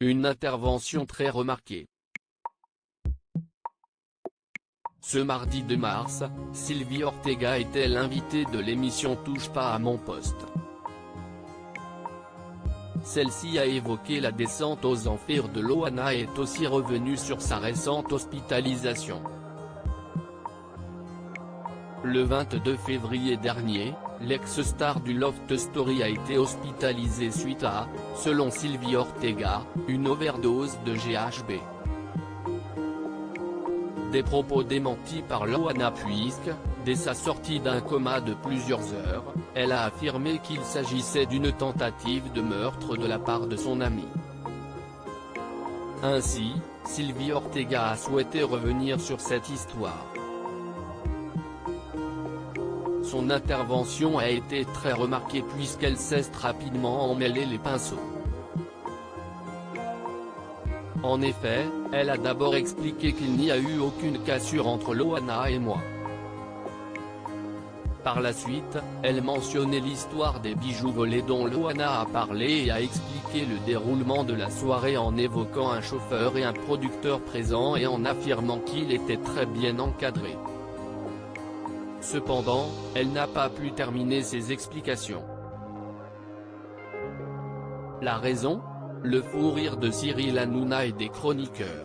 Une intervention très remarquée. Ce mardi 2 mars, Sylvie Ortega était l'invitée de l'émission Touche pas à mon poste. Celle-ci a évoqué la descente aux enfers de Loana et est aussi revenue sur sa récente hospitalisation. Le 22 février dernier, l'ex-star du Loft Story a été hospitalisée suite à, selon Sylvie Ortega, une overdose de GHB. Des propos démentis par Loana puisque, dès sa sortie d'un coma de plusieurs heures, elle a affirmé qu'il s'agissait d'une tentative de meurtre de la part de son ami. Ainsi, Sylvie Ortega a souhaité revenir sur cette histoire. Son intervention a été très remarquée puisqu'elle sait rapidement emmêler les pinceaux. En effet, elle a d'abord expliqué qu'il n'y a eu aucune cassure entre Loana et moi. Par la suite, elle mentionnait l'histoire des bijoux volés dont Loana a parlé et a expliqué le déroulement de la soirée en évoquant un chauffeur et un producteur présents et en affirmant qu'il était très bien encadré. Cependant, elle n'a pas pu terminer ses explications. La raison ? Le fou rire de Cyril Hanouna et des chroniqueurs.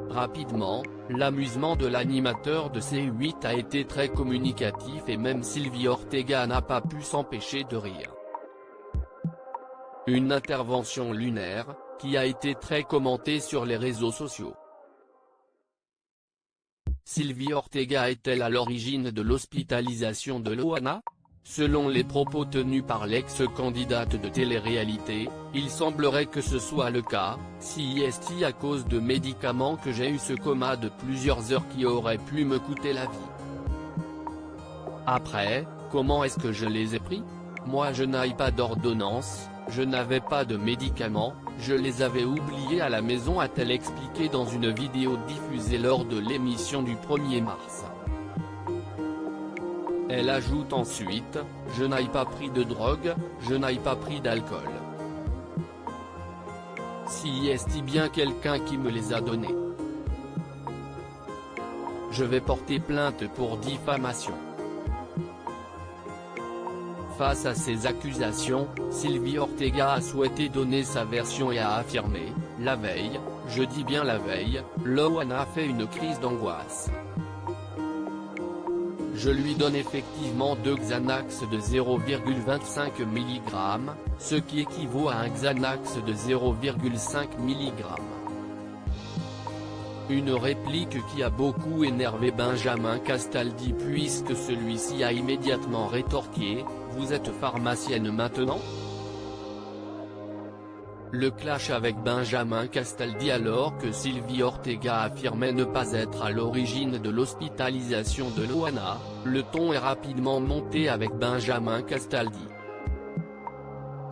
Rapidement, l'amusement de l'animateur de C8 a été très communicatif et même Sylvie Ortega n'a pas pu s'empêcher de rire. Une intervention lunaire, qui a été très commentée sur les réseaux sociaux. Sylvie Ortega est-elle à l'origine de l'hospitalisation de Loana ? Selon les propos tenus par l'ex-candidate de télé-réalité, il semblerait que ce soit le cas, si c'est à cause de médicaments que j'ai eu ce coma de plusieurs heures qui aurait pu me coûter la vie. Après, comment est-ce que je les ai pris ? Moi je n'ai pas d'ordonnance, je n'avais pas de médicaments, je les avais oubliés à la maison, a-t-elle expliqué dans une vidéo diffusée lors de l'émission du 1er mars. Elle ajoute ensuite, « Je n'ai pas pris de drogue, je n'ai pas pris d'alcool. Si est-il bien quelqu'un qui me les a donnés. Je vais porter plainte pour diffamation. » Face à ces accusations, Sylvie Ortega a souhaité donner sa version et a affirmé, « La veille, je dis bien la veille, Loana a fait une crise d'angoisse. Je lui donne effectivement 2 Xanax de 0,25 mg, ce qui équivaut à un Xanax de 0,5 mg. Une réplique qui a beaucoup énervé Benjamin Castaldi puisque celui-ci a immédiatement rétorqué, « Vous êtes pharmacienne maintenant ?» Le clash avec Benjamin Castaldi alors que Sylvie Ortega affirmait ne pas être à l'origine de l'hospitalisation de Loana, le ton est rapidement monté avec Benjamin Castaldi.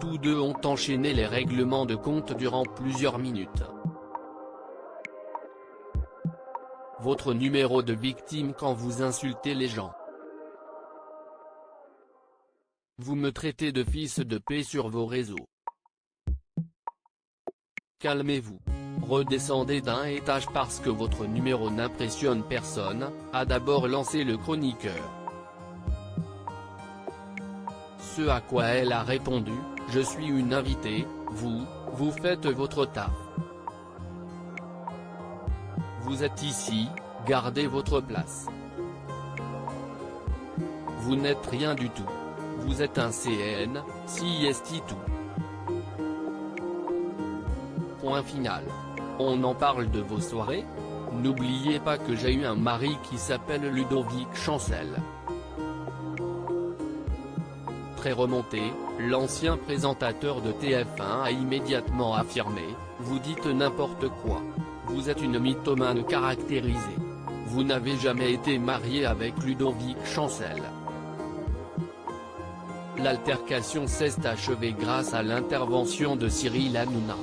Tous deux ont enchaîné les règlements de compte durant plusieurs minutes. Votre numéro de victime quand vous insultez les gens. Vous me traitez de fils de paix sur vos réseaux. Calmez-vous. Redescendez d'un étage parce que votre numéro n'impressionne personne, a d'abord lancé le chroniqueur. Ce à quoi elle a répondu, « Je suis une invitée, vous faites votre taf. Vous êtes ici, gardez votre place. Vous n'êtes rien du tout. Vous êtes un CN, si est tout. Point final. On en parle de vos soirées ? N'oubliez pas que j'ai eu un mari qui s'appelle Ludovic Chancel. » Très remonté, l'ancien présentateur de TF1 a immédiatement affirmé, « Vous dites n'importe quoi. Vous êtes une mythomane caractérisée. Vous n'avez jamais été marié avec Ludovic Chancel. » L'altercation s'est achevée grâce à l'intervention de Cyril Hanouna.